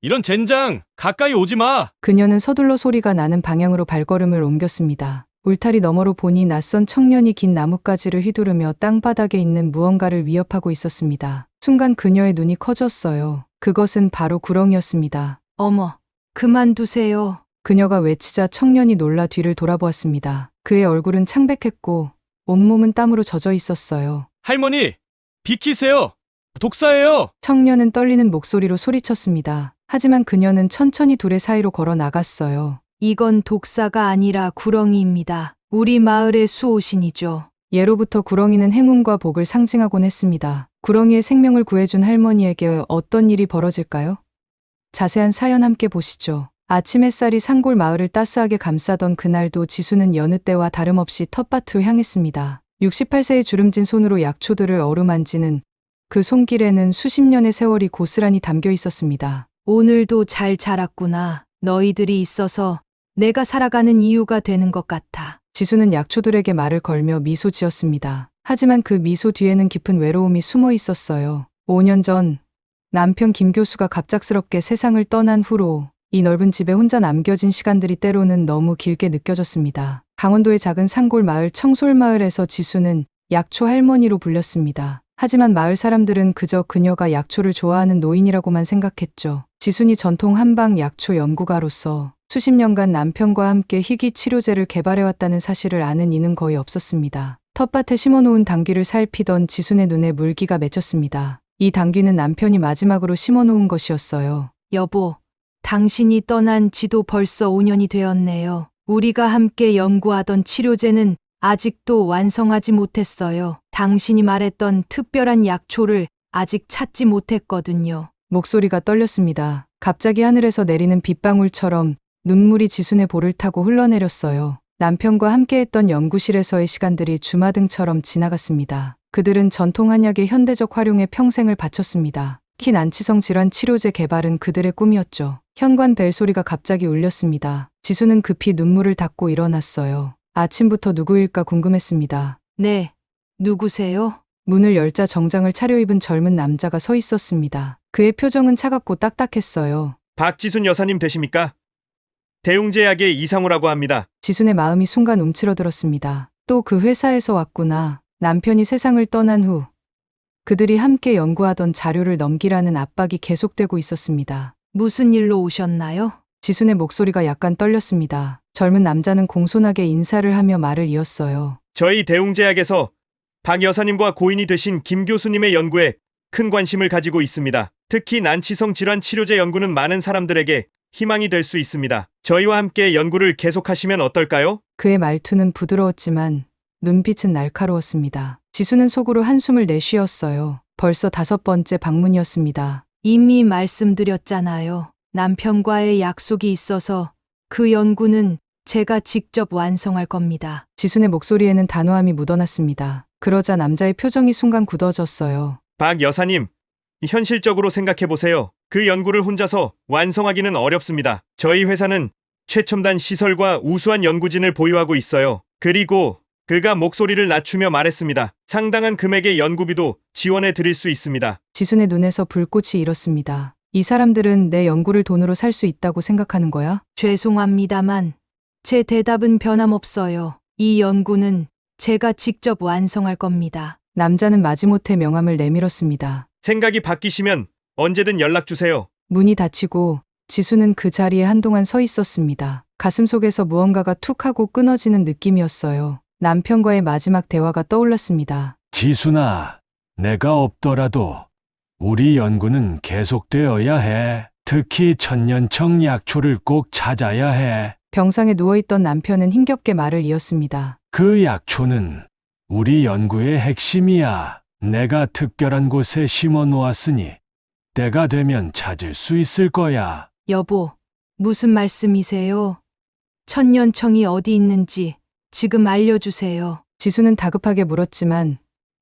이런 젠장! 가까이 오지 마! 그녀는 서둘러 소리가 나는 방향으로 발걸음을 옮겼습니다. 울타리 너머로 보니 낯선 청년이 긴 나뭇가지를 휘두르며 땅바닥에 있는 무언가를 위협하고 있었습니다. 순간 그녀의 눈이 커졌어요. 그것은 바로 구렁이었습니다. 어머, 그만두세요. 그녀가 외치자 청년이 놀라 뒤를 돌아보았습니다. 그의 얼굴은 창백했고 온몸은 땀으로 젖어 있었어요. 할머니! 비키세요! 독사예요! 청년은 떨리는 목소리로 소리쳤습니다. 하지만 그녀는 천천히 둘의 사이로 걸어 나갔어요. 이건 독사가 아니라 구렁이입니다. 우리 마을의 수호신이죠. 예로부터 구렁이는 행운과 복을 상징하곤 했습니다. 구렁이의 생명을 구해준 할머니에게 어떤 일이 벌어질까요? 자세한 사연 함께 보시죠. 아침 햇살이 산골 마을을 따스하게 감싸던 그날도 지수는 여느 때와 다름없이 텃밭을 향했습니다. 68세의 주름진 손으로 약초들을 어루만지는 그 손길에는 수십 년의 세월이 고스란히 담겨 있었습니다. 오늘도 잘 자랐구나. 너희들이 있어서 내가 살아가는 이유가 되는 것 같아. 지수는 약초들에게 말을 걸며 미소 지었습니다. 하지만 그 미소 뒤에는 깊은 외로움이 숨어 있었어요. 5년 전 남편 김 교수가 갑작스럽게 세상을 떠난 후로 이 넓은 집에 혼자 남겨진 시간들이 때로는 너무 길게 느껴졌습니다. 강원도의 작은 산골 마을 청솔마을에서 지수는 약초 할머니로 불렸습니다. 하지만 마을 사람들은 그저 그녀가 약초를 좋아하는 노인이라고만 생각했죠. 지순이 전통 한방 약초 연구가로서 수십 년간 남편과 함께 희귀 치료제를 개발해왔다는 사실을 아는 이는 거의 없었습니다. 텃밭에 심어놓은 당귀를 살피던 지순의 눈에 물기가 맺혔습니다. 이 당귀는 남편이 마지막으로 심어놓은 것이었어요. 여보, 당신이 떠난 지도 벌써 5년이 되었네요. 우리가 함께 연구하던 치료제는 아직도 완성하지 못했어요. 당신이 말했던 특별한 약초를 아직 찾지 못했거든요. 목소리가 떨렸습니다. 갑자기 하늘에서 내리는 빗방울처럼 눈물이 지순의 볼을 타고 흘러내렸어요. 남편과 함께했던 연구실에서의 시간들이 주마등처럼 지나갔습니다. 그들은 전통 한약의 현대적 활용에 평생을 바쳤습니다. 키 난치성 질환 치료제 개발은 그들의 꿈이었죠. 현관 벨소리가 갑자기 울렸습니다. 지수는 급히 눈물을 닦고 일어났어요. 아침부터 누구일까 궁금했습니다. 네, 누구세요? 문을 열자 정장을 차려입은 젊은 남자가 서 있었습니다. 그의 표정은 차갑고 딱딱했어요. 박지순 여사님 되십니까? 대웅제약의 이상우라고 합니다. 지순의 마음이 순간 움츠러들었습니다. 또 그 회사에서 왔구나. 남편이 세상을 떠난 후 그들이 함께 연구하던 자료를 넘기라는 압박이 계속되고 있었습니다. 무슨 일로 오셨나요? 지순의 목소리가 약간 떨렸습니다. 젊은 남자는 공손하게 인사를 하며 말을 이었어요. 저희 대웅제약에서 박 여사님과 고인이 되신 김 교수님의 연구에 큰 관심을 가지고 있습니다. 특히 난치성 질환 치료제 연구는 많은 사람들에게 희망이 될 수 있습니다. 저희와 함께 연구를 계속하시면 어떨까요? 그의 말투는 부드러웠지만 눈빛은 날카로웠습니다. 지수는 속으로 한숨을 내쉬었어요. 벌써 5번째 방문이었습니다. 이미 말씀드렸잖아요. 남편과의 약속이 있어서 그 연구는 제가 직접 완성할 겁니다. 지순의 목소리에는 단호함이 묻어났습니다. 그러자 남자의 표정이 순간 굳어졌어요. 박 여사님, 현실적으로 생각해보세요. 그 연구를 혼자서 완성하기는 어렵습니다. 저희 회사는 최첨단 시설과 우수한 연구진을 보유하고 있어요. 그리고 그가 목소리를 낮추며 말했습니다. 상당한 금액의 연구비도 지원해 드릴 수 있습니다. 지순의 눈에서 불꽃이 일었습니다. 이 사람들은 내 연구를 돈으로 살 수 있다고 생각하는 거야? 죄송합니다만 제 대답은 변함없어요. 이 연구는 제가 직접 완성할 겁니다. 남자는 마지못해 명함을 내밀었습니다. 생각이 바뀌시면 언제든 연락주세요. 문이 닫히고 지수는 그 자리에 한동안 서 있었습니다. 가슴속에서 무언가가 툭 하고 끊어지는 느낌이었어요. 남편과의 마지막 대화가 떠올랐습니다. 지순아, 내가 없더라도 우리 연구는 계속되어야 해. 특히 천년청 약초를 꼭 찾아야 해. 병상에 누워있던 남편은 힘겹게 말을 이었습니다. 그 약초는 우리 연구의 핵심이야. 내가 특별한 곳에 심어 놓았으니 때가 되면 찾을 수 있을 거야. 여보, 무슨 말씀이세요? 천년청이 어디 있는지 지금 알려주세요. 지수는 다급하게 물었지만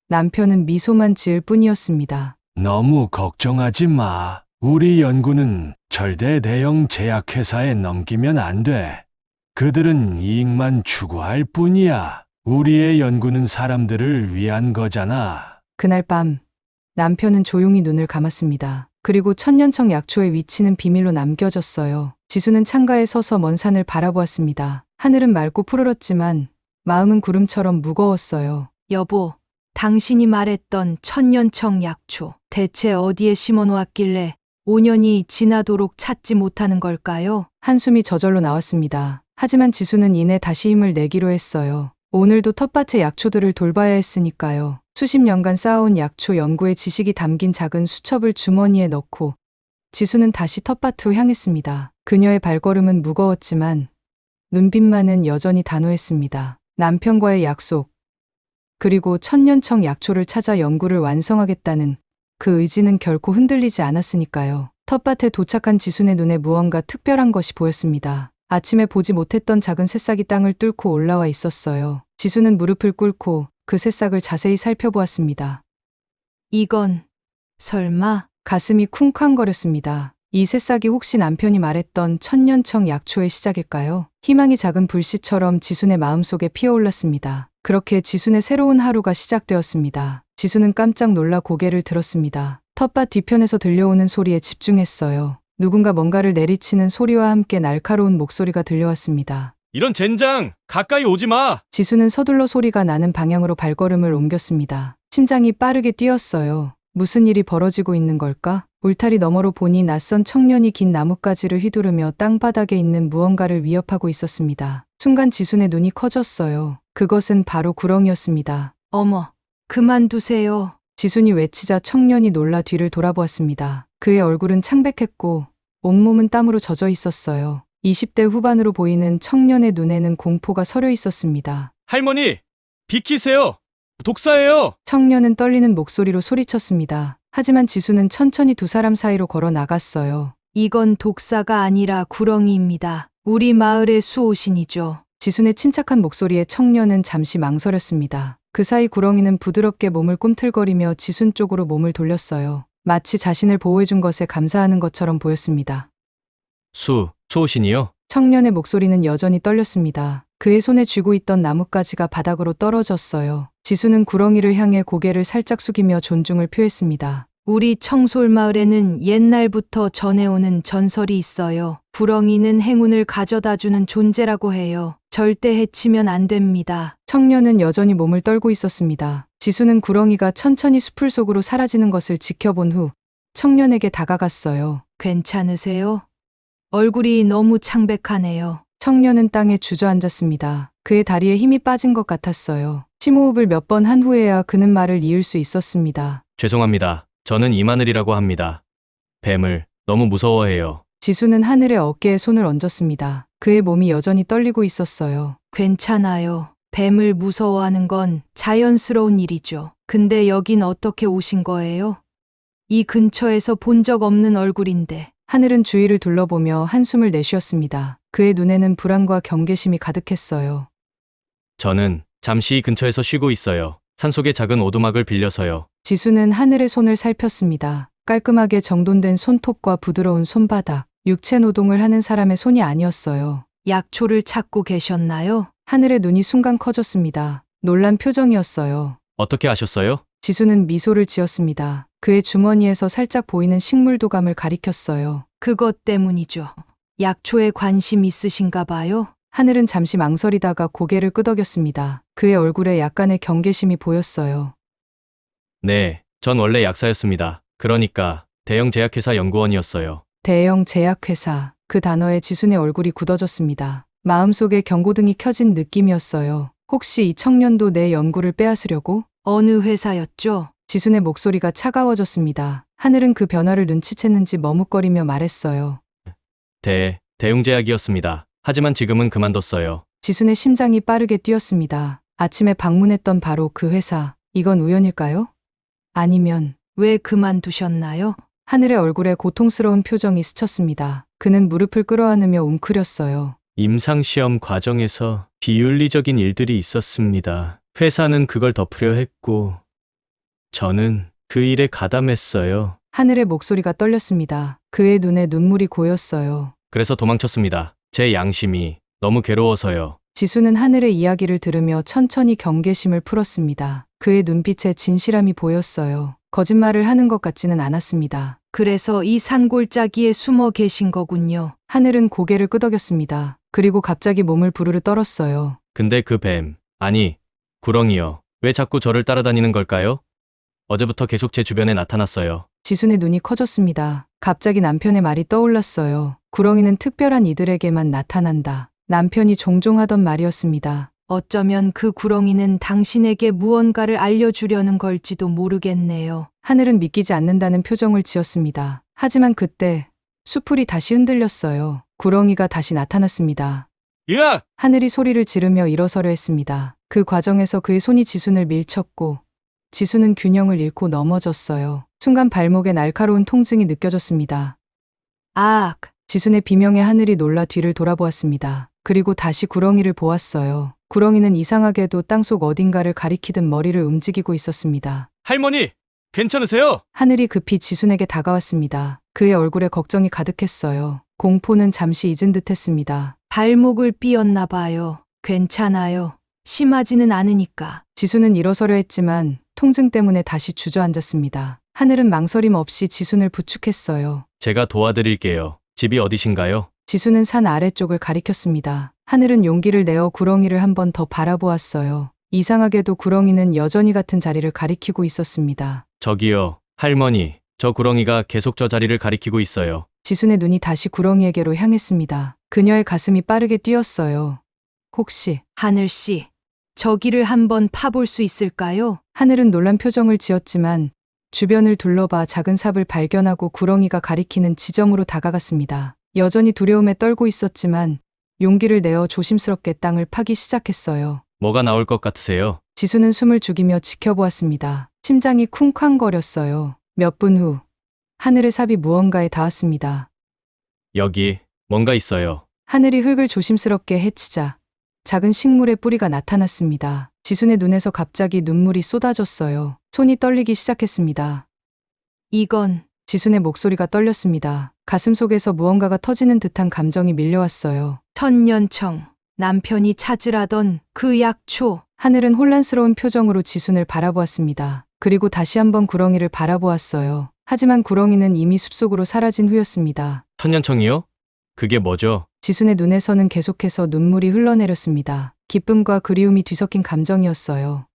남편은 미소만 지을 뿐이었습니다. 너무 걱정하지 마. 우리 연구는 절대 대형 제약회사에 넘기면 안 돼. 그들은 이익만 추구할 뿐이야. 우리의 연구는 사람들을 위한 거잖아. 그날 밤 남편은 조용히 눈을 감았습니다. 그리고 천년청 약초의 위치는 비밀로 남겨졌어요. 지수는 창가에 서서 먼 산을 바라보았습니다. 하늘은 맑고 푸르렀지만 마음은 구름처럼 무거웠어요. 여보, 당신이 말했던 천년청 약초 대체 어디에 심어놓았길래 5년이 지나도록 찾지 못하는 걸까요? 한숨이 저절로 나왔습니다. 하지만 지수는 이내 다시 힘을 내기로 했어요. 오늘도 텃밭의 약초들을 돌봐야 했으니까요. 수십 년간 쌓아온 약초 연구의 지식이 담긴 작은 수첩을 주머니에 넣고 지수는 다시 텃밭으로 향했습니다. 그녀의 발걸음은 무거웠지만 눈빛만은 여전히 단호했습니다. 남편과의 약속, 그리고 천년청 약초를 찾아 연구를 완성하겠다는 그 의지는 결코 흔들리지 않았으니까요. 텃밭에 도착한 지순의 눈에 무언가 특별한 것이 보였습니다. 아침에 보지 못했던 작은 새싹이 땅을 뚫고 올라와 있었어요. 지수는 무릎을 꿇고 그 새싹을 자세히 살펴보았습니다. 이건 설마? 가슴이 쿵쾅거렸습니다. 이 새싹이 혹시 남편이 말했던 천년청 약초의 시작일까요? 희망이 작은 불씨처럼 지순의 마음속에 피어올랐습니다. 그렇게 지순의 새로운 하루가 시작되었습니다. 지수는 깜짝 놀라 고개를 들었습니다. 텃밭 뒤편에서 들려오는 소리에 집중했어요. 누군가 뭔가를 내리치는 소리와 함께 날카로운 목소리가 들려왔습니다. 이런 젠장! 가까이 오지 마! 지수는 서둘러 소리가 나는 방향으로 발걸음을 옮겼습니다. 심장이 빠르게 뛰었어요. 무슨 일이 벌어지고 있는 걸까? 울타리 너머로 보니 낯선 청년이 긴 나뭇가지를 휘두르며 땅바닥에 있는 무언가를 위협하고 있었습니다. 순간 지순의 눈이 커졌어요. 그것은 바로 구렁이었습니다. 어머, 그만두세요. 지순이 외치자 청년이 놀라 뒤를 돌아보았습니다. 그의 얼굴은 창백했고 온몸은 땀으로 젖어 있었어요. 20대 후반으로 보이는 청년의 눈에는 공포가 서려 있었습니다. 할머니! 비키세요! 독사예요! 청년은 떨리는 목소리로 소리쳤습니다. 하지만 지수는 천천히 두 사람 사이로 걸어 나갔어요. 이건 독사가 아니라 구렁이입니다. 우리 마을의 수호신이죠. 지순의 침착한 목소리에 청년은 잠시 망설였습니다. 그 사이 구렁이는 부드럽게 몸을 꿈틀거리며 지순 쪽으로 몸을 돌렸어요. 마치 자신을 보호해준 것에 감사하는 것처럼 보였습니다. 수호신이요? 청년의 목소리는 여전히 떨렸습니다. 그의 손에 쥐고 있던 나뭇가지가 바닥으로 떨어졌어요. 지수는 구렁이를 향해 고개를 살짝 숙이며 존중을 표했습니다. 우리 청솔 마을에는 옛날부터 전해오는 전설이 있어요. 구렁이는 행운을 가져다주는 존재라고 해요. 절대 해치면 안 됩니다. 청년은 여전히 몸을 떨고 있었습니다. 지수는 구렁이가 천천히 숲을 속으로 사라지는 것을 지켜본 후 청년에게 다가갔어요. 괜찮으세요? 얼굴이 너무 창백하네요. 청년은 땅에 주저앉았습니다. 그의 다리에 힘이 빠진 것 같았어요. 심호흡을 몇 번 한 후에야 그는 말을 이을 수 있었습니다. 죄송합니다. 저는 이마늘이라고 합니다. 뱀을 너무 무서워해요. 지수는 하늘의 어깨에 손을 얹었습니다. 그의 몸이 여전히 떨리고 있었어요. 괜찮아요. 뱀을 무서워하는 건 자연스러운 일이죠. 근데 여긴 어떻게 오신 거예요? 이 근처에서 본 적 없는 얼굴인데. 하늘은 주위를 둘러보며 한숨을 내쉬었습니다. 그의 눈에는 불안과 경계심이 가득했어요. 저는 잠시 이 근처에서 쉬고 있어요. 산속의 작은 오두막을 빌려서요. 지수는 하늘의 손을 살폈습니다. 깔끔하게 정돈된 손톱과 부드러운 손바닥, 육체 노동을 하는 사람의 손이 아니었어요. 약초를 찾고 계셨나요? 하늘의 눈이 순간 커졌습니다. 놀란 표정이었어요. 어떻게 아셨어요? 지수는 미소를 지었습니다. 그의 주머니에서 살짝 보이는 식물 도감을 가리켰어요. 그것 때문이죠. 약초에 관심 있으신가 봐요? 하늘은 잠시 망설이다가 고개를 끄덕였습니다. 그의 얼굴에 약간의 경계심이 보였어요. 네, 전 원래 약사였습니다. 그러니까 대형 제약회사 연구원이었어요. 대형 제약회사. 그 단어에 지순의 얼굴이 굳어졌습니다. 마음속에 경고등이 켜진 느낌이었어요. 혹시 이 청년도 내 연구를 빼앗으려고? 어느 회사였죠? 지순의 목소리가 차가워졌습니다. 하늘은 그 변화를 눈치챘는지 머뭇거리며 말했어요. 대웅제약이었습니다. 하지만 지금은 그만뒀어요. 지순의 심장이 빠르게 뛰었습니다. 아침에 방문했던 바로 그 회사. 이건 우연일까요? 아니면 왜 그만두셨나요? 하늘의 얼굴에 고통스러운 표정이 스쳤습니다. 그는 무릎을 끌어안으며 웅크렸어요. 임상시험 과정에서 비윤리적인 일들이 있었습니다. 회사는 그걸 덮으려 했고 저는 그 일에 가담했어요. 하늘의 목소리가 떨렸습니다. 그의 눈에 눈물이 고였어요. 그래서 도망쳤습니다. 제 양심이 너무 괴로워서요. 지수는 하늘의 이야기를 들으며 천천히 경계심을 풀었습니다. 그의 눈빛에 진실함이 보였어요. 거짓말을 하는 것 같지는 않았습니다. 그래서 이 산골짜기에 숨어 계신 거군요. 하늘은 고개를 끄덕였습니다. 그리고 갑자기 몸을 부르르 떨었어요. 근데 그 뱀, 아니, 구렁이요. 왜 자꾸 저를 따라다니는 걸까요? 어제부터 계속 제 주변에 나타났어요. 지순의 눈이 커졌습니다. 갑자기 남편의 말이 떠올랐어요. 구렁이는 특별한 이들에게만 나타난다. 남편이 종종 하던 말이었습니다. 어쩌면 그 구렁이는 당신에게 무언가를 알려주려는 걸지도 모르겠네요. 하늘은 믿기지 않는다는 표정을 지었습니다. 하지만 그때 수풀이 다시 흔들렸어요. 구렁이가 다시 나타났습니다. 으악! 하늘이 소리를 지르며 일어서려 했습니다. 그 과정에서 그의 손이 지순을 밀쳤고 지순은 균형을 잃고 넘어졌어요. 순간 발목에 날카로운 통증이 느껴졌습니다. 악! 지순의 비명에 하늘이 놀라 뒤를 돌아보았습니다. 그리고 다시 구렁이를 보았어요. 구렁이는 이상하게도 땅속 어딘가를 가리키듯 머리를 움직이고 있었습니다. 할머니, 괜찮으세요? 하늘이 급히 지순에게 다가왔습니다. 그의 얼굴에 걱정이 가득했어요. 공포는 잠시 잊은 듯 했습니다. 발목을 삐었나 봐요. 괜찮아요. 심하지는 않으니까. 지순은 일어서려 했지만 통증 때문에 다시 주저앉았습니다. 하늘은 망설임 없이 지순을 부축했어요. 제가 도와드릴게요. 집이 어디신가요? 지순은 산 아래쪽을 가리켰습니다. 하늘은 용기를 내어 구렁이를 한 번 더 바라보았어요. 이상하게도 구렁이는 여전히 같은 자리를 가리키고 있었습니다. 저기요, 할머니. 저 구렁이가 계속 저 자리를 가리키고 있어요. 지순의 눈이 다시 구렁이에게로 향했습니다. 그녀의 가슴이 빠르게 뛰었어요. 혹시 하늘씨, 저기를 한번 파볼 수 있을까요? 하늘은 놀란 표정을 지었지만 주변을 둘러봐 작은 삽을 발견하고 구렁이가 가리키는 지점으로 다가갔습니다. 여전히 두려움에 떨고 있었지만 용기를 내어 조심스럽게 땅을 파기 시작했어요. 뭐가 나올 것 같으세요? 지수는 숨을 죽이며 지켜보았습니다. 심장이 쿵쾅거렸어요. 몇 분 후 하늘의 삽이 무언가에 닿았습니다. 여기 뭔가 있어요. 하늘이 흙을 조심스럽게 헤치자 작은 식물의 뿌리가 나타났습니다. 지순의 눈에서 갑자기 눈물이 쏟아졌어요. 손이 떨리기 시작했습니다. 이건 지순의 목소리가 떨렸습니다. 가슴 속에서 무언가가 터지는 듯한 감정이 밀려왔어요. 천년청, 남편이 찾으라던 그 약초. 하늘은 혼란스러운 표정으로 지순을 바라보았습니다. 그리고 다시 한번 구렁이를 바라보았어요. 하지만 구렁이는 이미 숲속으로 사라진 후였습니다. 천년청이요? 그게 뭐죠? 지순의 눈에서는 계속해서 눈물이 흘러내렸습니다. 기쁨과 그리움이 뒤섞인 감정이었어요.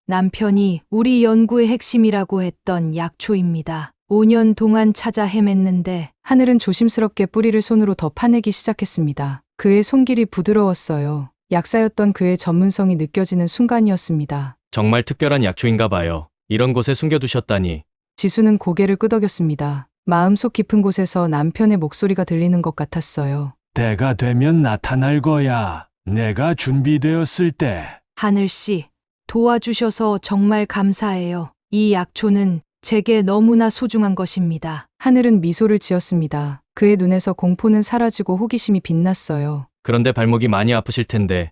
남편이 우리 연구의 핵심이라고 했던 약초입니다. 5년 동안 찾아 헤맸는데 하늘은 조심스럽게 뿌리를 손으로 더 파내기 시작했습니다. 그의 손길이 부드러웠어요. 약사였던 그의 전문성이 느껴지는 순간이었습니다. 정말 특별한 약초인가 봐요. 이런 곳에 숨겨두셨다니. 지수는 고개를 끄덕였습니다. 마음속 깊은 곳에서 남편의 목소리가 들리는 것 같았어요. 때가 되면 나타날 거야. 내가 준비되었을 때. 하늘씨, 도와주셔서 정말 감사해요. 이 약초는 제게 너무나 소중한 것입니다. 하늘은 미소를 지었습니다. 그의 눈에서 공포는 사라지고 호기심이 빛났어요. 그런데 발목이 많이 아프실 텐데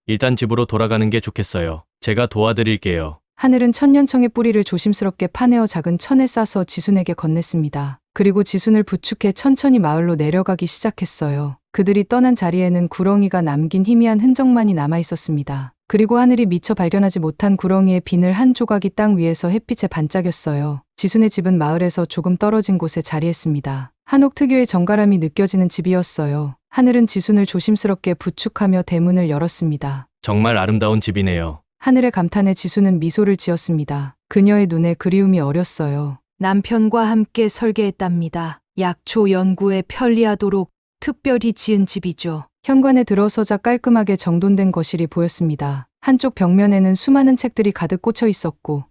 일단 집으로 돌아가는 게 좋겠어요. 제가 도와드릴게요. 하늘은 천년청의 뿌리를 조심스럽게 파내어 작은 천에 싸서 지순에게 건넸습니다. 그리고 지순을 부축해 천천히 마을로 내려가기 시작했어요. 그들이 떠난 자리에는 구렁이가 남긴 희미한 흔적만이 남아 있었습니다. 그리고 하늘이 미처 발견하지 못한 구렁이의 비늘 한 조각이 땅 위에서 햇빛에 반짝였어요. 지순의 집은 마을에서 조금 떨어진 곳에 자리했습니다. 한옥 특유의 정갈함이 느껴지는 집이었어요. 하늘은 지순을 조심스럽게 부축하며 대문을 열었습니다. 정말 아름다운 집이네요. 하늘의 감탄에 지수는 미소를 지었습니다. 그녀의 눈에 그리움이 어렸어요. 남편과 함께 설계했답니다. 약초 연구에 편리하도록 특별히 지은 집이죠. 현관에 들어서자 깔끔하게 정돈된 거실이 보였습니다. 한쪽 벽면에는 수많은 책들이 가득 꽂혀 있었고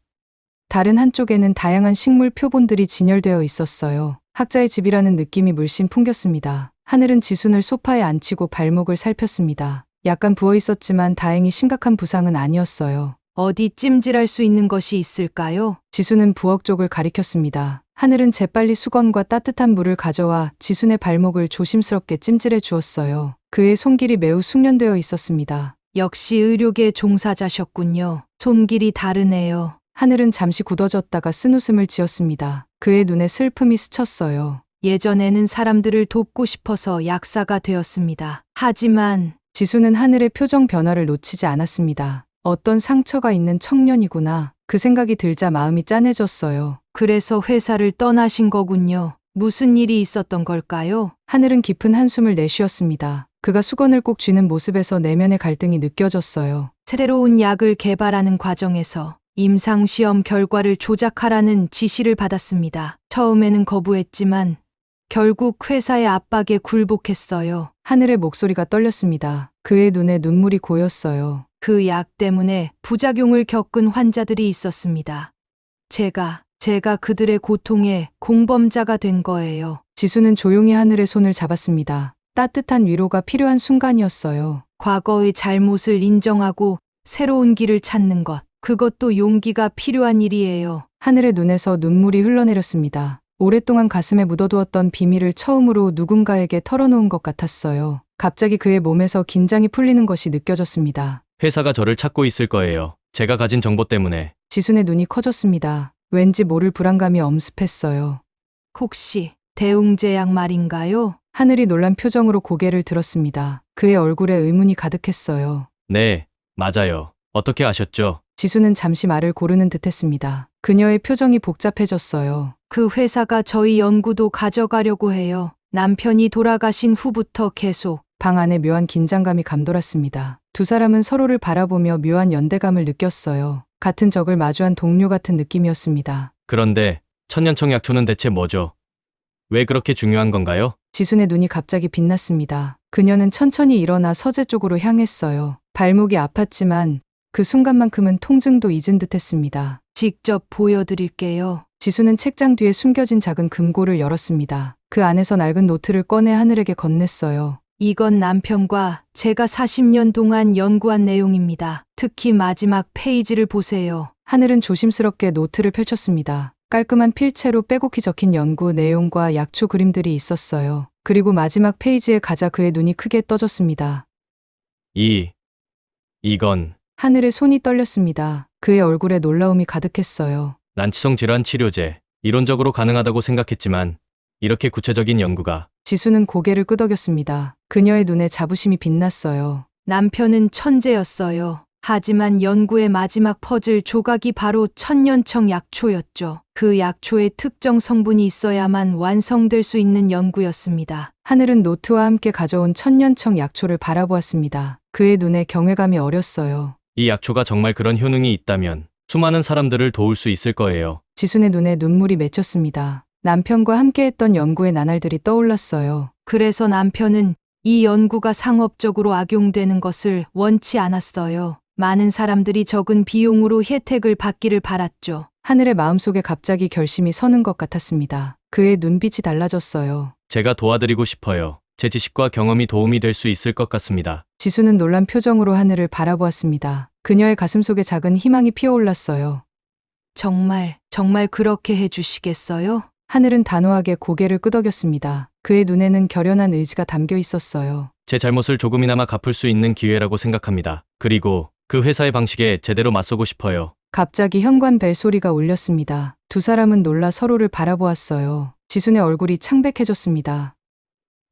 다른 한쪽에는 다양한 식물 표본들이 진열되어 있었어요. 학자의 집이라는 느낌이 물씬 풍겼습니다. 하늘은 지순을 소파에 앉히고 발목을 살폈습니다. 약간 부어 있었지만 다행히 심각한 부상은 아니었어요. 어디 찜질할 수 있는 것이 있을까요? 지순은 부엌 쪽을 가리켰습니다. 하늘은 재빨리 수건과 따뜻한 물을 가져와 지순의 발목을 조심스럽게 찜질해 주었어요. 그의 손길이 매우 숙련되어 있었습니다. 역시 의료계 종사자셨군요. 손길이 다르네요. 하늘은 잠시 굳어졌다가 쓴웃음을 지었습니다. 그의 눈에 슬픔이 스쳤어요. 예전에는 사람들을 돕고 싶어서 약사가 되었습니다. 하지만 지수는 하늘의 표정 변화를 놓치지 않았습니다. 어떤 상처가 있는 청년이구나. 그 생각이 들자 마음이 짠해졌어요. 그래서 회사를 떠나신 거군요. 무슨 일이 있었던 걸까요? 하늘은 깊은 한숨을 내쉬었습니다. 그가 수건을 꼭 쥐는 모습에서 내면의 갈등이 느껴졌어요. 새로운 약을 개발하는 과정에서 임상시험 결과를 조작하라는 지시를 받았습니다. 처음에는 거부했지만 결국 회사의 압박에 굴복했어요. 하늘의 목소리가 떨렸습니다. 그의 눈에 눈물이 고였어요. 그 약 때문에 부작용을 겪은 환자들이 있었습니다. 제가 그들의 고통의 공범자가 된 거예요. 지수는 조용히 하늘의 손을 잡았습니다. 따뜻한 위로가 필요한 순간이었어요. 과거의 잘못을 인정하고 새로운 길을 찾는 것, 그것도 용기가 필요한 일이에요. 하늘의 눈에서 눈물이 흘러내렸습니다. 오랫동안 가슴에 묻어두었던 비밀을 처음으로 누군가에게 털어놓은 것 같았어요. 갑자기 그의 몸에서 긴장이 풀리는 것이 느껴졌습니다. 회사가 저를 찾고 있을 거예요. 제가 가진 정보 때문에. 지순의 눈이 커졌습니다. 왠지 모를 불안감이 엄습했어요. 혹시 대웅제약 말인가요? 하늘이 놀란 표정으로 고개를 들었습니다. 그의 얼굴에 의문이 가득했어요. 네, 맞아요. 어떻게 아셨죠? 지수는 잠시 말을 고르는 듯했습니다. 그녀의 표정이 복잡해졌어요. 그 회사가 저희 연구도 가져가려고 해요. 남편이 돌아가신 후부터 계속. 방 안에 묘한 긴장감이 감돌았습니다. 두 사람은 서로를 바라보며 묘한 연대감을 느꼈어요. 같은 적을 마주한 동료 같은 느낌이었습니다. 그런데 천년청 약초는 대체 뭐죠? 왜 그렇게 중요한 건가요? 지순의 눈이 갑자기 빛났습니다. 그녀는 천천히 일어나 서재 쪽으로 향했어요. 발목이 아팠지만 그 순간만큼은 통증도 잊은 듯했습니다. 직접 보여드릴게요. 지수는 책장 뒤에 숨겨진 작은 금고를 열었습니다. 그 안에서 낡은 노트를 꺼내 하늘에게 건넸어요. 이건 남편과 제가 40년 동안 연구한 내용입니다. 특히 마지막 페이지를 보세요. 하늘은 조심스럽게 노트를 펼쳤습니다. 깔끔한 필체로 빼곡히 적힌 연구 내용과 약초 그림들이 있었어요. 그리고 마지막 페이지에 가자 그의 눈이 크게 떠졌습니다. 이건 하늘의 손이 떨렸습니다. 그의 얼굴에 놀라움이 가득했어요. 난치성 질환 치료제. 이론적으로 가능하다고 생각했지만 이렇게 구체적인 연구가. 지수는 고개를 끄덕였습니다. 그녀의 눈에 자부심이 빛났어요. 남편은 천재였어요. 하지만 연구의 마지막 퍼즐 조각이 바로 천년청 약초였죠. 그 약초에 특정 성분이 있어야만 완성될 수 있는 연구였습니다. 하늘은 노트와 함께 가져온 천년청 약초를 바라보았습니다. 그의 눈에 경외감이 어렸어요. 이 약초가 정말 그런 효능이 있다면 수많은 사람들을 도울 수 있을 거예요. 지순의 눈에 눈물이 맺혔습니다. 남편과 함께했던 연구의 나날들이 떠올랐어요. 그래서 남편은 이 연구가 상업적으로 악용되는 것을 원치 않았어요. 많은 사람들이 적은 비용으로 혜택을 받기를 바랐죠. 하늘의 마음속에 갑자기 결심이 서는 것 같았습니다. 그의 눈빛이 달라졌어요. 제가 도와드리고 싶어요. 제 지식과 경험이 도움이 될 수 있을 것 같습니다. 지수는 놀란 표정으로 하늘을 바라보았습니다. 그녀의 가슴속에 작은 희망이 피어올랐어요. 정말 그렇게 해주시겠어요? 하늘은 단호하게 고개를 끄덕였습니다. 그의 눈에는 결연한 의지가 담겨 있었어요. 제 잘못을 조금이나마 갚을 수 있는 기회라고 생각합니다. 그리고 그 회사의 방식에 제대로 맞서고 싶어요. 갑자기 현관 벨 소리가 울렸습니다. 두 사람은 놀라 서로를 바라보았어요. 지순의 얼굴이 창백해졌습니다.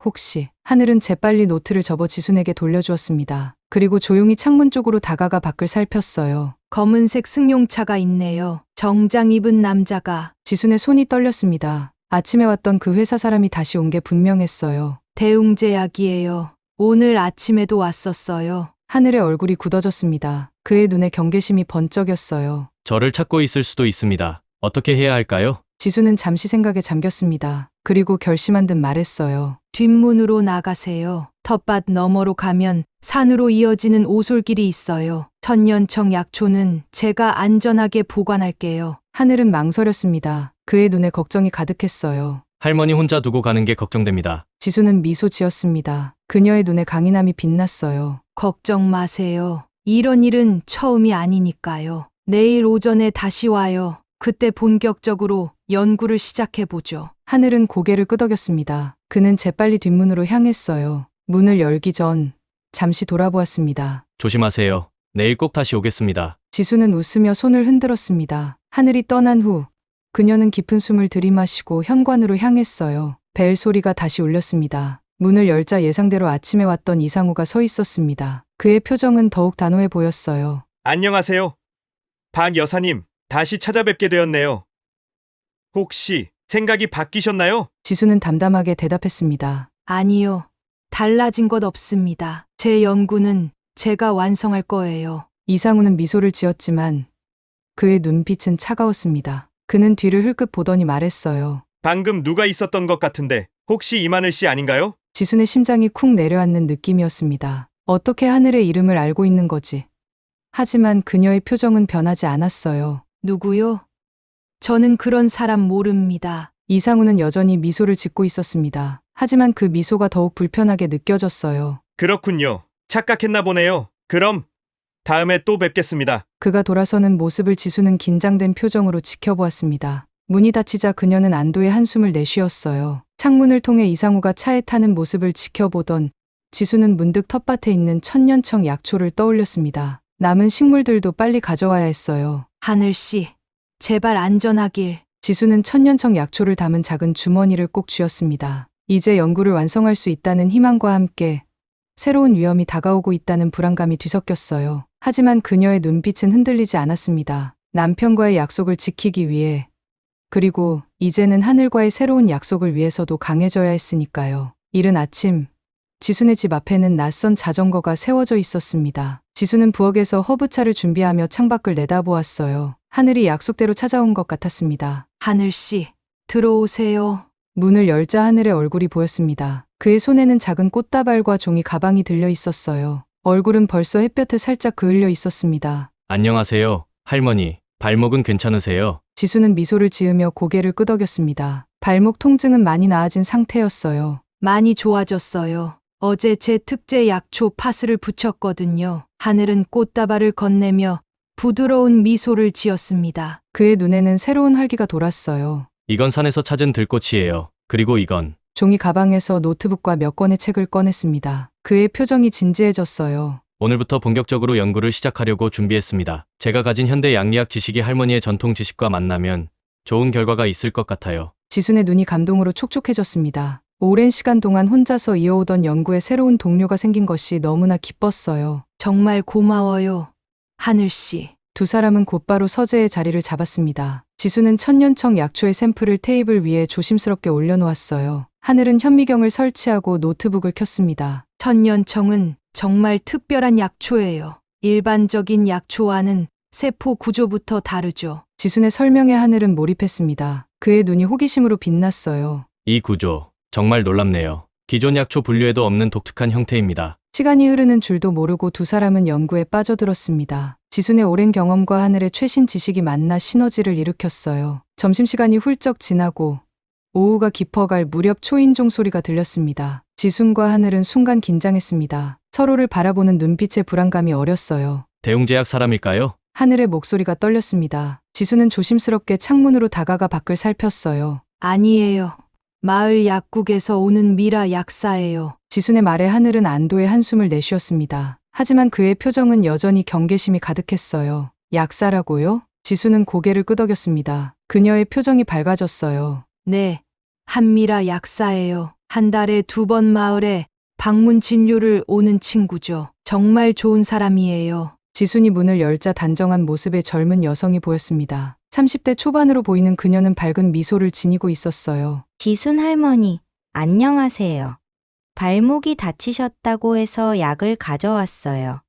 혹시 하늘은 재빨리 노트를 접어 지순에게 돌려주었습니다. 그리고 조용히 창문 쪽으로 다가가 밖을 살폈어요. 검은색 승용차가 있네요. 정장 입은 남자가. 지순의 손이 떨렸습니다. 아침에 왔던 그 회사 사람이 다시 온 게 분명했어요. 대웅제약이에요. 오늘 아침에도 왔었어요. 하늘의 얼굴이 굳어졌습니다. 그의 눈에 경계심이 번쩍였어요. 저를 찾고 있을 수도 있습니다. 어떻게 해야 할까요? 지수는 잠시 생각에 잠겼습니다. 그리고 결심한 듯 말했어요. 뒷문으로 나가세요. 텃밭 너머로 가면 산으로 이어지는 오솔길이 있어요. 천년청 약초는 제가 안전하게 보관할게요. 하늘은 망설였습니다. 그의 눈에 걱정이 가득했어요. 할머니 혼자 두고 가는 게 걱정됩니다. 지수는 미소 지었습니다. 그녀의 눈에 강인함이 빛났어요. 걱정 마세요. 이런 일은 처음이 아니니까요. 내일 오전에 다시 와요. 그때 본격적으로 연구를 시작해보죠. 하늘은 고개를 끄덕였습니다. 그는 재빨리 뒷문으로 향했어요. 문을 열기 전 잠시 돌아보았습니다. 조심하세요. 내일 꼭 다시 오겠습니다. 지수는 웃으며 손을 흔들었습니다. 하늘이 떠난 후 그녀는 깊은 숨을 들이마시고 현관으로 향했어요. 벨 소리가 다시 울렸습니다. 문을 열자 예상대로 아침에 왔던 이상우가 서 있었습니다. 그의 표정은 더욱 단호해 보였어요. 안녕하세요. 박 여사님, 다시 찾아뵙게 되었네요. 혹시 생각이 바뀌셨나요? 지수는 담담하게 대답했습니다. 아니요. 달라진 것 없습니다. 제 연구는 제가 완성할 거예요. 이상우는 미소를 지었지만 그의 눈빛은 차가웠습니다. 그는 뒤를 흘끗 보더니 말했어요. 방금 누가 있었던 것 같은데 혹시 이만을 씨 아닌가요? 지순의 심장이 쿵 내려앉는 느낌이었습니다. 어떻게 하늘의 이름을 알고 있는 거지? 하지만 그녀의 표정은 변하지 않았어요. 누구요? 저는 그런 사람 모릅니다. 이상우는 여전히 미소를 짓고 있었습니다. 하지만 그 미소가 더욱 불편하게 느껴졌어요. 그렇군요. 착각했나 보네요. 그럼 다음에 또 뵙겠습니다. 그가 돌아서는 모습을 지수는 긴장된 표정으로 지켜보았습니다. 문이 닫히자 그녀는 안도의 한숨을 내쉬었어요. 창문을 통해 이상우가 차에 타는 모습을 지켜보던 지수는 문득 텃밭에 있는 천년청 약초를 떠올렸습니다. 남은 식물들도 빨리 가져와야 했어요. 하늘씨, 제발 안전하길. 지수는 천년청 약초를 담은 작은 주머니를 꼭 쥐었습니다. 이제 연구를 완성할 수 있다는 희망과 함께 새로운 위험이 다가오고 있다는 불안감이 뒤섞였어요. 하지만 그녀의 눈빛은 흔들리지 않았습니다. 남편과의 약속을 지키기 위해, 그리고 이제는 하늘과의 새로운 약속을 위해서도 강해져야 했으니까요. 이른 아침, 지순의 집 앞에는 낯선 자전거가 세워져 있었습니다. 지수는 부엌에서 허브차를 준비하며 창밖을 내다보았어요. 하늘이 약속대로 찾아온 것 같았습니다. 하늘씨, 들어오세요. 문을 열자 하늘의 얼굴이 보였습니다. 그의 손에는 작은 꽃다발과 종이 가방이 들려 있었어요. 얼굴은 벌써 햇볕에 살짝 그을려 있었습니다. 안녕하세요, 할머니. 발목은 괜찮으세요? 지수는 미소를 지으며 고개를 끄덕였습니다. 발목 통증은 많이 나아진 상태였어요. 많이 좋아졌어요. 어제 제 특제 약초 파스를 붙였거든요. 하늘은 꽃다발을 건네며 부드러운 미소를 지었습니다. 그의 눈에는 새로운 활기가 돌았어요. 이건 산에서 찾은 들꽃이에요. 그리고 이건 종이 가방에서 노트북과 몇 권의 책을 꺼냈습니다. 그의 표정이 진지해졌어요. 오늘부터 본격적으로 연구를 시작하려고 준비했습니다. 제가 가진 현대 양리학 지식이 할머니의 전통 지식과 만나면 좋은 결과가 있을 것 같아요. 지순의 눈이 감동으로 촉촉해졌습니다. 오랜 시간 동안 혼자서 이어오던 연구에 새로운 동료가 생긴 것이 너무나 기뻤어요. 정말 고마워요, 하늘씨. 두 사람은 곧바로 서재의 자리를 잡았습니다. 지수는 천년청 약초의 샘플을 테이블 위에 조심스럽게 올려놓았어요. 하늘은 현미경을 설치하고 노트북을 켰습니다. 천년청은 정말 특별한 약초예요. 일반적인 약초와는 세포 구조부터 다르죠. 지순의 설명에 하늘은 몰입했습니다. 그의 눈이 호기심으로 빛났어요. 이 구조, 정말 놀랍네요. 기존 약초 분류에도 없는 독특한 형태입니다. 시간이 흐르는 줄도 모르고 두 사람은 연구에 빠져들었습니다. 지순의 오랜 경험과 하늘의 최신 지식이 만나 시너지를 일으켰어요. 점심시간이 훌쩍 지나고 오후가 깊어갈 무렵 초인종 소리가 들렸습니다. 지순과 하늘은 순간 긴장했습니다. 서로를 바라보는 눈빛의 불안감이 어렸어요. 대웅제약 사람일까요? 하늘의 목소리가 떨렸습니다. 지수는 조심스럽게 창문으로 다가가 밖을 살폈어요. 아니에요. 마을 약국에서 오는 미라 약사예요. 지순의 말에 하늘은 안도의 한숨을 내쉬었습니다. 하지만 그의 표정은 여전히 경계심이 가득했어요. 약사라고요? 지수는 고개를 끄덕였습니다. 그녀의 표정이 밝아졌어요. 네, 한미라 약사예요. 한 달에 2번 마을에 방문 진료를 오는 친구죠. 정말 좋은 사람이에요. 지순이 문을 열자 단정한 모습의 젊은 여성이 보였습니다. 30대 초반으로 보이는 그녀는 밝은 미소를 지니고 있었어요. 지순 할머니, 안녕하세요. 발목이 다치셨다고 해서 약을 가져왔어요.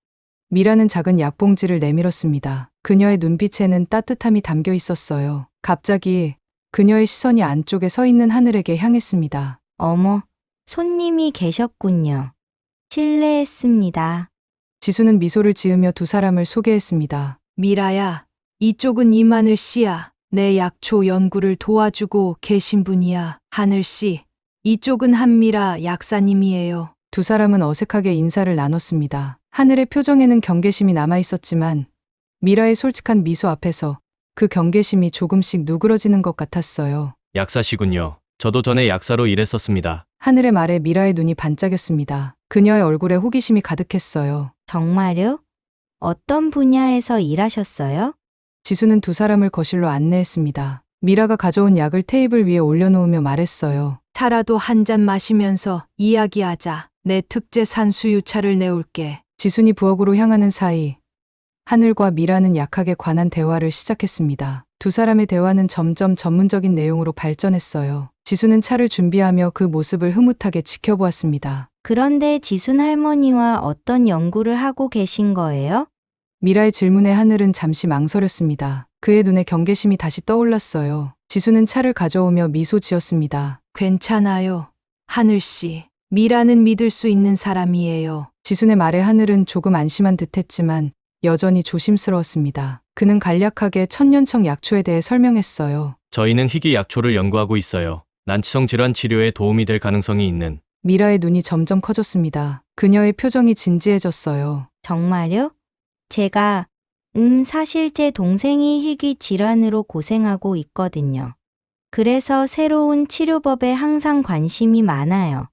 미라는 작은 약봉지를 내밀었습니다. 그녀의 눈빛에는 따뜻함이 담겨 있었어요. 갑자기 그녀의 시선이 안쪽에 서 있는 하늘에게 향했습니다. 어머, 손님이 계셨군요. 실례했습니다. 지수는 미소를 지으며 두 사람을 소개했습니다. 미라야, 이쪽은 이마늘 씨야. 내 약초 연구를 도와주고 계신 분이야. 하늘 씨, 이쪽은 한미라 약사님이에요. 두 사람은 어색하게 인사를 나눴습니다. 하늘의 표정에는 경계심이 남아 있었지만 미라의 솔직한 미소 앞에서 그 경계심이 조금씩 누그러지는 것 같았어요. 약사시군요. 저도 전에 약사로 일했었습니다. 하늘의 말에 미라의 눈이 반짝였습니다. 그녀의 얼굴에 호기심이 가득했어요. 정말요? 어떤 분야에서 일하셨어요? 지수는 두 사람을 거실로 안내했습니다. 미라가 가져온 약을 테이블 위에 올려놓으며 말했어요. 차라도 한 잔 마시면서 이야기하자. 내 특제 산수유차를 내올게. 지순이 부엌으로 향하는 사이 하늘과 미라는 약학에 관한 대화를 시작했습니다. 두 사람의 대화는 점점 전문적인 내용으로 발전했어요. 지수는 차를 준비하며 그 모습을 흐뭇하게 지켜보았습니다. 그런데 지순 할머니와 어떤 연구를 하고 계신 거예요? 미라의 질문에 하늘은 잠시 망설였습니다. 그의 눈에 경계심이 다시 떠올랐어요. 지수는 차를 가져오며 미소 지었습니다. 괜찮아요. 하늘씨. 미라는 믿을 수 있는 사람이에요. 지순의 말에 하늘은 조금 안심한 듯했지만 여전히 조심스러웠습니다. 그는 간략하게 천년청 약초에 대해 설명했어요. 저희는 희귀 약초를 연구하고 있어요. 난치성 질환 치료에 도움이 될 가능성이 있는. 미라의 눈이 점점 커졌습니다. 그녀의 표정이 진지해졌어요. 정말요? 제가, 사실 제 동생이 희귀 질환으로 고생하고 있거든요. 그래서 새로운 치료법에 항상 관심이 많아요.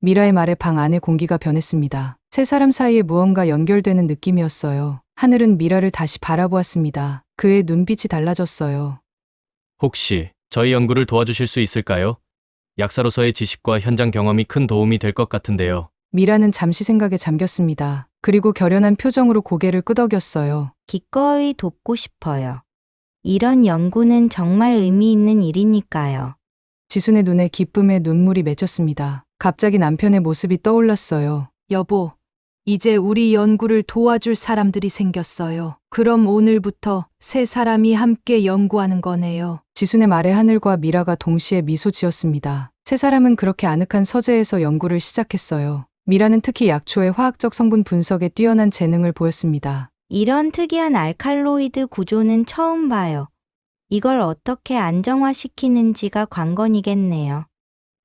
미라의 말에 방 안의 공기가 변했습니다. 세 사람 사이에 무언가 연결되는 느낌이었어요. 하늘은 미라를 다시 바라보았습니다. 그의 눈빛이 달라졌어요. 혹시 저희 연구를 도와주실 수 있을까요? 약사로서의 지식과 현장 경험이 큰 도움이 될 것 같은데요. 미라는 잠시 생각에 잠겼습니다. 그리고 결연한 표정으로 고개를 끄덕였어요. 기꺼이 돕고 싶어요. 이런 연구는 정말 의미 있는 일이니까요. 지순의 눈에 기쁨의 눈물이 맺혔습니다. 갑자기 남편의 모습이 떠올랐어요. 여보, 이제 우리 연구를 도와줄 사람들이 생겼어요. 그럼 오늘부터 세 사람이 함께 연구하는 거네요. 지순의 말에 하늘과 미라가 동시에 미소 지었습니다. 세 사람은 그렇게 아늑한 서재에서 연구를 시작했어요. 미라는 특히 약초의 화학적 성분 분석에 뛰어난 재능을 보였습니다. 이런 특이한 알칼로이드 구조는 처음 봐요. 이걸 어떻게 안정화시키는지가 관건이겠네요.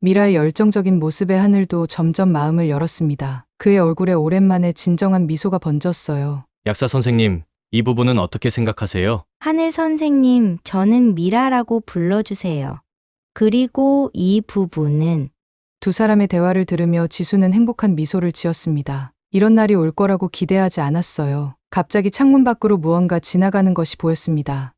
미라의 열정적인 모습에 하늘도 점점 마음을 열었습니다. 그의 얼굴에 오랜만에 진정한 미소가 번졌어요. 약사 선생님, 이 부분은 어떻게 생각하세요? 하늘 선생님, 저는 미라라고 불러주세요. 그리고 이 부분은 두 사람의 대화를 들으며 지수는 행복한 미소를 지었습니다. 이런 날이 올 거라고 기대하지 않았어요. 갑자기 창문 밖으로 무언가 지나가는 것이 보였습니다.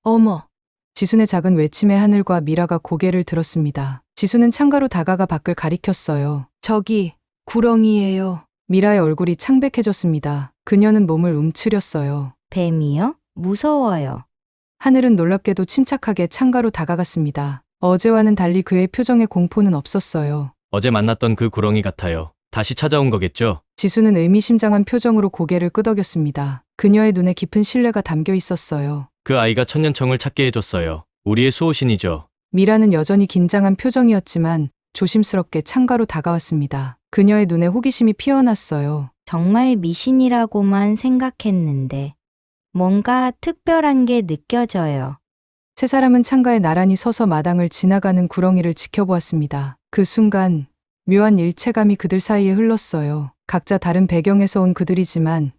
어머! 지순의 작은 외침에 하늘과 미라가 고개를 들었습니다. 지수는 창가로 다가가 밖을 가리켰어요. 저기, 구렁이에요. 미라의 얼굴이 창백해졌습니다. 그녀는 몸을 움츠렸어요. 뱀이요? 무서워요. 하늘은 놀랍게도 침착하게 창가로 다가갔습니다. 어제와는 달리 그의 표정에 공포는 없었어요. 어제 만났던 그 구렁이 같아요. 다시 찾아온 거겠죠? 지수는 의미심장한 표정으로 고개를 끄덕였습니다. 그녀의 눈에 깊은 신뢰가 담겨 있었어요. 그 아이가 천년청을 찾게 해줬어요. 우리의 수호신이죠. 미라는 여전히 긴장한 표정이었지만 조심스럽게 창가로 다가왔습니다. 그녀의 눈에 호기심이 피어났어요. 정말 미신이라고만 생각했는데 뭔가 특별한 게 느껴져요. 세 사람은 창가에 나란히 서서 마당을 지나가는 구렁이를 지켜보았습니다. 그 순간 묘한 일체감이 그들 사이에 흘렀어요. 각자 다른 배경에서 온 그들이지만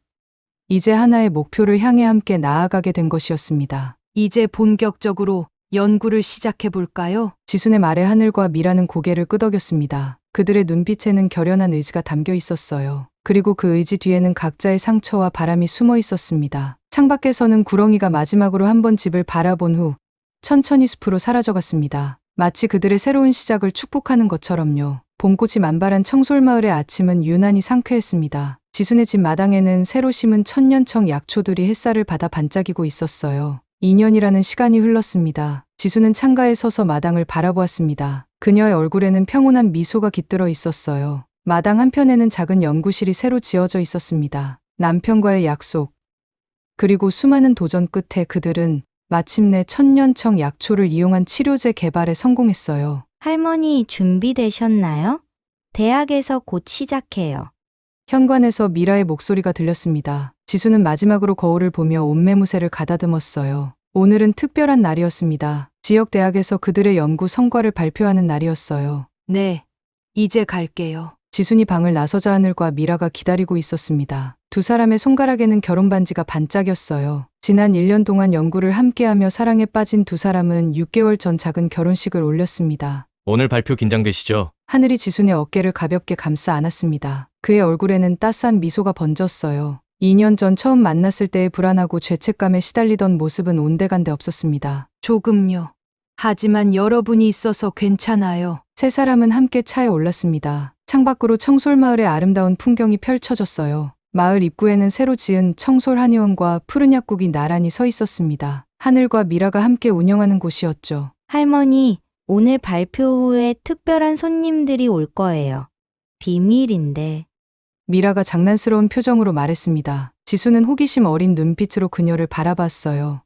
이제 하나의 목표를 향해 함께 나아가게 된 것이었습니다. 이제 본격적으로 연구를 시작해 볼까요? 지순의 말에 하늘과 미라는 고개를 끄덕였습니다. 그들의 눈빛에는 결연한 의지가 담겨 있었어요. 그리고 그 의지 뒤에는 각자의 상처와 바람이 숨어 있었습니다. 창밖에서는 구렁이가 마지막으로 한 번 집을 바라본 후 천천히 숲으로 사라져갔습니다. 마치 그들의 새로운 시작을 축복하는 것처럼요. 봄꽃이 만발한 청솔마을의 아침은 유난히 상쾌했습니다. 지순의 집 마당에는 새로 심은 천년청 약초들이 햇살을 받아 반짝이고 있었어요. 2년이라는 시간이 흘렀습니다. 지수는 창가에 서서 마당을 바라보았습니다. 그녀의 얼굴에는 평온한 미소가 깃들어 있었어요. 마당 한편에는 작은 연구실이 새로 지어져 있었습니다. 남편과의 약속, 그리고 수많은 도전 끝에 그들은 마침내 천년청 약초를 이용한 치료제 개발에 성공했어요. 할머니 준비되셨나요? 대학에서 곧 시작해요. 현관에서 미라의 목소리가 들렸습니다. 지수는 마지막으로 거울을 보며 옷매무새를 가다듬었어요. 오늘은 특별한 날이었습니다. 지역 대학에서 그들의 연구 성과를 발표하는 날이었어요. 네, 이제 갈게요. 지순이 방을 나서자 하늘과 미라가 기다리고 있었습니다. 두 사람의 손가락에는 결혼 반지가 반짝였어요. 지난 1년 동안 연구를 함께하며 사랑에 빠진 두 사람은 6개월 전 작은 결혼식을 올렸습니다. 오늘 발표 긴장되시죠? 하늘이 지순의 어깨를 가볍게 감싸 안았습니다. 그의 얼굴에는 따스한 미소가 번졌어요. 2년 전 처음 만났을 때의 불안하고 죄책감에 시달리던 모습은 온데간데 없었습니다. 조금요. 하지만 여러분이 있어서 괜찮아요. 세 사람은 함께 차에 올랐습니다. 창밖으로 청솔마을의 아름다운 풍경이 펼쳐졌어요. 마을 입구에는 새로 지은 청솔 한의원과 푸른 약국이 나란히 서 있었습니다. 하늘과 미라가 함께 운영하는 곳이었죠. 할머니, 오늘 발표 후에 특별한 손님들이 올 거예요. 비밀인데. 미라가 장난스러운 표정으로 말했습니다. 지수는 호기심 어린 눈빛으로 그녀를 바라봤어요.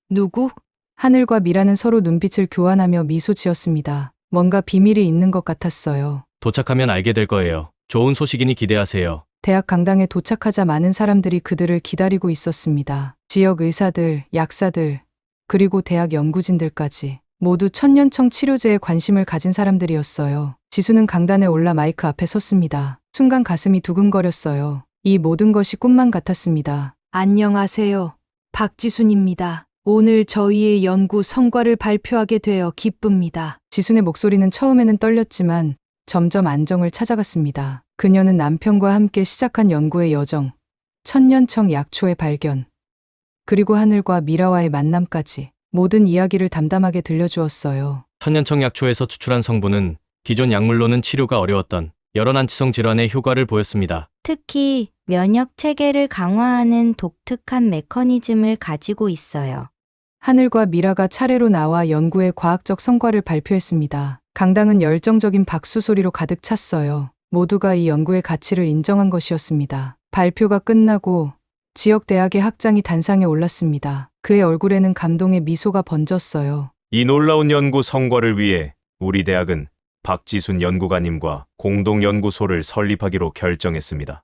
누구? 하늘과 미라는 서로 눈빛을 교환하며 미소 지었습니다. 뭔가 비밀이 있는 것 같았어요. 도착하면 알게 될 거예요. 좋은 소식이니 기대하세요. 대학 강당에 도착하자 많은 사람들이 그들을 기다리고 있었습니다. 지역 의사들, 약사들, 그리고 대학 연구진들까지 모두 천년청 치료제에 관심을 가진 사람들이었어요. 지수는 강단에 올라 마이크 앞에 섰습니다. 순간 가슴이 두근거렸어요. 이 모든 것이 꿈만 같았습니다. 안녕하세요. 박지순입니다. 오늘 저희의 연구 성과를 발표하게 되어 기쁩니다. 지순의 목소리는 처음에는 떨렸지만 점점 안정을 찾아갔습니다. 그녀는 남편과 함께 시작한 연구의 여정, 천년청 약초의 발견, 그리고 하늘과 미라와의 만남까지 모든 이야기를 담담하게 들려주었어요. 천년청 약초에서 추출한 성분은 기존 약물로는 치료가 어려웠던 여러 난치성 질환의 효과를 보였습니다. 특히 면역 체계를 강화하는 독특한 메커니즘을 가지고 있어요. 하늘과 미라가 차례로 나와 연구의 과학적 성과를 발표했습니다. 강당은 열정적인 박수 소리로 가득 찼어요. 모두가 이 연구의 가치를 인정한 것이었습니다. 발표가 끝나고 지역 대학의 학장이 단상에 올랐습니다. 그의 얼굴에는 감동의 미소가 번졌어요. 이 놀라운 연구 성과를 위해 우리 대학은 박지순 연구관님과 공동연구소를 설립하기로 결정했습니다.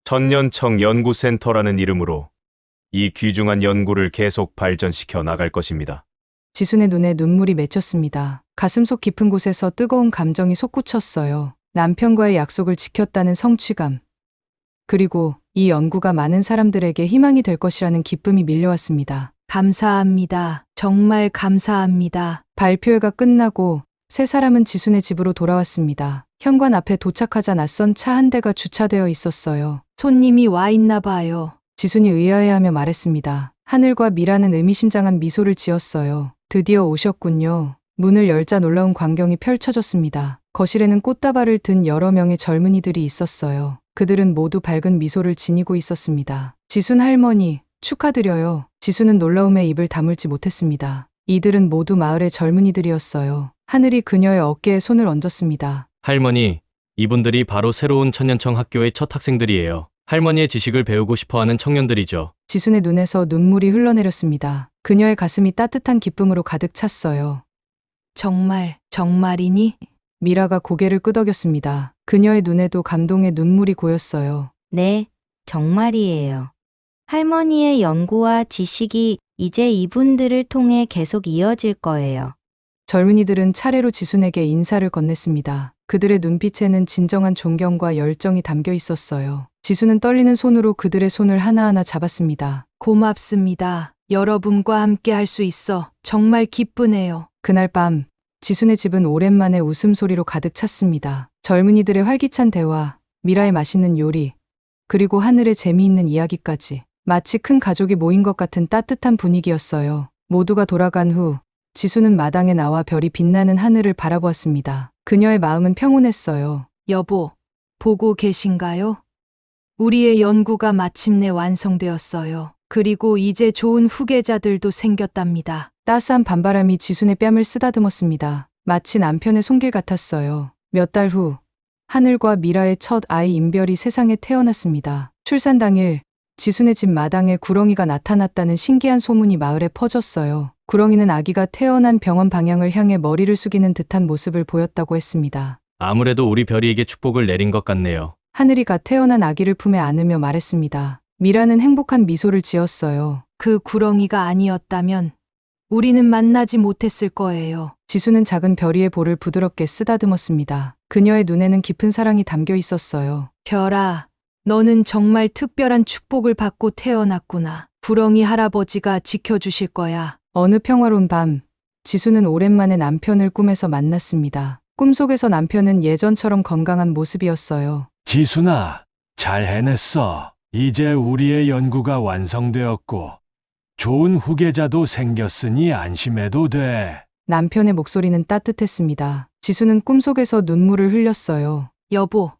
천년청 연구센터라는 이름으로 이 귀중한 연구를 계속 발전시켜 나갈 것입니다. 지순의 눈에 눈물이 맺혔습니다. 가슴속 깊은 곳에서 뜨거운 감정이 솟구쳤어요. 남편과의 약속을 지켰다는 성취감, 그리고 이 연구가 많은 사람들에게 희망이 될 것이라는 기쁨이 밀려왔습니다. 감사합니다. 정말 감사합니다. 발표회가 끝나고 세 사람은 지순의 집으로 돌아왔습니다. 현관 앞에 도착하자 낯선 차 한 대가 주차되어 있었어요. 손님이 와 있나 봐요. 지순이 의아해하며 말했습니다. 하늘과 미라는 의미심장한 미소를 지었어요. 드디어 오셨군요. 문을 열자 놀라운 광경이 펼쳐졌습니다. 거실에는 꽃다발을 든 여러 명의 젊은이들이 있었어요. 그들은 모두 밝은 미소를 지니고 있었습니다. 지순 할머니, 축하드려요. 지순은 놀라움에 입을 다물지 못했습니다. 이들은 모두 마을의 젊은이들이었어요. 하늘이 그녀의 어깨에 손을 얹었습니다. 할머니, 이분들이 바로 새로운 천년청 학교의 첫 학생들이에요. 할머니의 지식을 배우고 싶어하는 청년들이죠. 지순의 눈에서 눈물이 흘러내렸습니다. 그녀의 가슴이 따뜻한 기쁨으로 가득 찼어요. 정말이니? 미라가 고개를 끄덕였습니다. 그녀의 눈에도 감동의 눈물이 고였어요. 네, 정말이에요. 할머니의 연구와 지식이 이제 이분들을 통해 계속 이어질 거예요. 젊은이들은 차례로 지순에게 인사를 건넸습니다. 그들의 눈빛에는 진정한 존경과 열정이 담겨 있었어요. 지순은 떨리는 손으로 그들의 손을 하나하나 잡았습니다. 고맙습니다. 여러분과 함께 할 수 있어 정말 기쁘네요. 그날 밤 지순의 집은 오랜만에 웃음소리로 가득 찼습니다. 젊은이들의 활기찬 대화, 미라의 맛있는 요리, 그리고 하늘의 재미있는 이야기까지 마치 큰 가족이 모인 것 같은 따뜻한 분위기였어요. 모두가 돌아간 후 지수는 마당에 나와 별이 빛나는 하늘을 바라보았습니다. 그녀의 마음은 평온했어요. 여보, 보고 계신가요? 우리의 연구가 마침내 완성되었어요. 그리고 이제 좋은 후계자들도 생겼답니다. 따스한 밤바람이 지순의 뺨을 쓰다듬었습니다. 마치 남편의 손길 같았어요. 몇 달 후, 하늘과 미라의 첫 아이 인별이 세상에 태어났습니다. 출산 당일, 지순의 집 마당에 구렁이가 나타났다는 신기한 소문이 마을에 퍼졌어요. 구렁이는 아기가 태어난 병원 방향을 향해 머리를 숙이는 듯한 모습을 보였다고 했습니다. 아무래도 우리 별이에게 축복을 내린 것 같네요. 하늘이 갓 태어난 아기를 품에 안으며 말했습니다. 미라는 행복한 미소를 지었어요. 그 구렁이가 아니었다면 우리는 만나지 못했을 거예요. 지수는 작은 별이의 볼을 부드럽게 쓰다듬었습니다. 그녀의 눈에는 깊은 사랑이 담겨 있었어요. 별아, 너는 정말 특별한 축복을 받고 태어났구나. 구렁이 할아버지가 지켜주실 거야. 어느 평화로운 밤, 지수는 오랜만에 남편을 꿈에서 만났습니다. 꿈속에서 남편은 예전처럼 건강한 모습이었어요. 지순아, 잘 해냈어. 이제 우리의 연구가 완성되었고 좋은 후계자도 생겼으니 안심해도 돼. 남편의 목소리는 따뜻했습니다. 지수는 꿈속에서 눈물을 흘렸어요. 여보,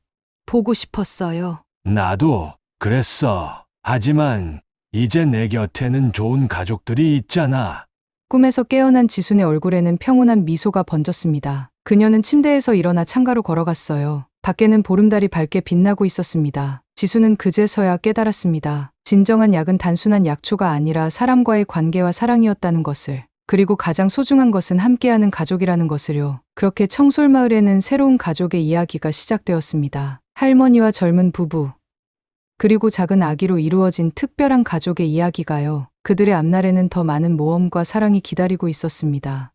보고 싶었어요. 나도 그랬어. 하지만 이제 내 곁에는 좋은 가족들이 있잖아. 꿈에서 깨어난 지순의 얼굴에는 평온한 미소가 번졌습니다. 그녀는 침대에서 일어나 창가로 걸어갔어요. 밖에는 보름달이 밝게 빛나고 있었습니다. 지수는 그제서야 깨달았습니다. 진정한 약은 단순한 약초가 아니라 사람과의 관계와 사랑이었다는 것을. 그리고 가장 소중한 것은 함께하는 가족이라는 것을요. 그렇게 청솔마을에는 새로운 가족의 이야기가 시작되었습니다. 할머니와 젊은 부부, 그리고 작은 아기로 이루어진 특별한 가족의 이야기가요. 그들의 앞날에는 더 많은 모험과 사랑이 기다리고 있었습니다.